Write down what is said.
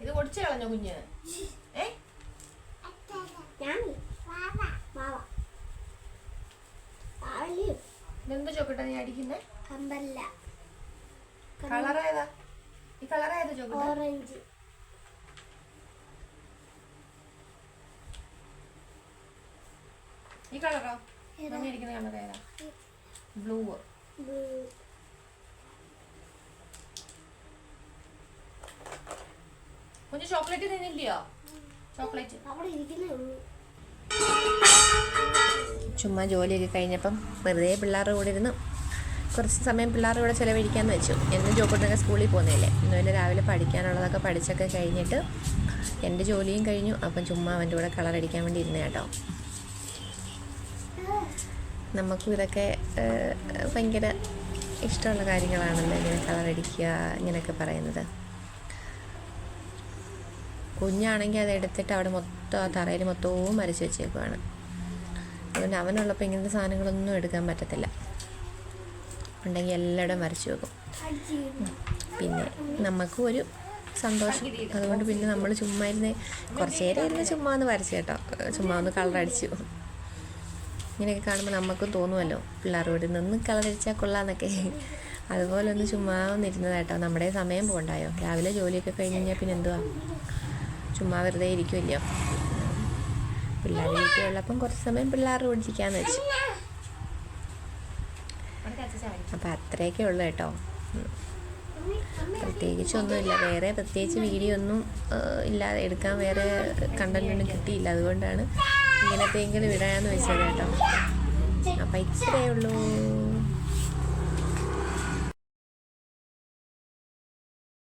ഇത് ഒടിച്ചു കളഞ്ഞോ കുഞ്ഞ്? ഇതെന്ത് ചോക്കട്ടെ നീ അടിക്കുന്നേ? കളർ ഏതാ? ഈ കളർ ഏതാ ചോക്കട്ടെ? ഓറഞ്ച്. ഈ കളറോ? മമ്മി അടിക്കുന്ന കളർ ഏതാ? ബ്ലൂ. കുഞ്ഞ് ചോക്ലേറ്റ് തിന്നില്ലയോ? ചോക്ലേറ്റ് ചുമ്മാ ജോലിയൊക്കെ കഴിഞ്ഞപ്പം വെറുതെ പിള്ളേരുടെ കൂടെ ഇരുന്ന് കുറച്ച് സമയം പിള്ളേരുടെ കൂടെ ചിലവഴിക്കാമെന്ന് വെച്ചു. എന്നും ജോക്കോട്ടൊക്കെ സ്കൂളിൽ പോകുന്നതല്ലേ. ഇന്ന് പിന്നെ രാവിലെ പഠിക്കാനുള്ളതൊക്കെ പഠിച്ചൊക്കെ കഴിഞ്ഞിട്ട് എൻ്റെ ജോലിയും കഴിഞ്ഞു. അപ്പം ചുമ്മാ അവൻ്റെ കൂടെ കളറടിക്കാൻ വേണ്ടി ഇരുന്നേ കേട്ടോ. നമുക്കും ഇതൊക്കെ ഭയങ്കര ഇഷ്ടമുള്ള കാര്യങ്ങളാണല്ലോ, ഇങ്ങനെ കളറടിക്കുക ഇങ്ങനെയൊക്കെ പറയുന്നത്. കുഞ്ഞാണെങ്കിൽ അത് എടുത്തിട്ട് അവിടെ മൊത്തം ആ തറയിൽ മൊത്തവും വരച്ച് വെച്ചേക്കുവാണ്. അതുകൊണ്ട് അവനുള്ളപ്പോൾ ഇങ്ങനത്തെ സാധനങ്ങളൊന്നും എടുക്കാൻ പറ്റത്തില്ല. ഉണ്ടെങ്കിൽ എല്ലായിടും വരച്ച് വെക്കും. പിന്നെ നമുക്കും ഒരു സന്തോഷം. അതുകൊണ്ട് പിന്നെ നമ്മൾ ചുമ്മാ ഇരുന്ന് കുറച്ച് നേരം ഇരുന്ന് ചുമ്മാ ഒന്ന് വരച്ച് കേട്ടോ, ചുമ്മാ ഒന്ന് കളറടിച്ചു. ഇങ്ങനെയൊക്കെ കാണുമ്പോൾ നമുക്കും തോന്നുമല്ലോ പിള്ളേരോട് നിന്ന് കളറടിച്ചാൽ കൊള്ളാമെന്നൊക്കെ. അതുപോലെ ഒന്ന് ചുമ്മാ ഒന്നിരുന്നത് കേട്ടോ. നമ്മുടെ സമയം പോകണ്ടായോ? രാവിലെ ജോലിയൊക്കെ കഴിഞ്ഞ് കഴിഞ്ഞാൽ പിന്നെ എന്തുവാ, ചുമ്മാ വെറുതെ ഇരിക്കുമല്ലോ. പിള്ളേർ വീട്ടിലുള്ളപ്പം കുറച്ച് സമയം പിള്ളേരുടെ ഓടിച്ചിരിക്കാമെന്ന് വെച്ചു. അപ്പം അത്രയൊക്കെ ഉള്ളു കേട്ടോ. പ്രത്യേകിച്ചൊന്നുമില്ല, വേറെ പ്രത്യേകിച്ച് വീഡിയോ ഒന്നും ഇല്ലാതെ എടുക്കാൻ വേറെ കണ്ടൻ്റൊന്നും കിട്ടിയില്ല. അതുകൊണ്ടാണ് ഇങ്ങനത്തെയെങ്കിലും ഇടാമെന്ന് വെച്ചത് കേട്ടോ. അപ്പം ഇത്രയേ ഉള്ളൂ.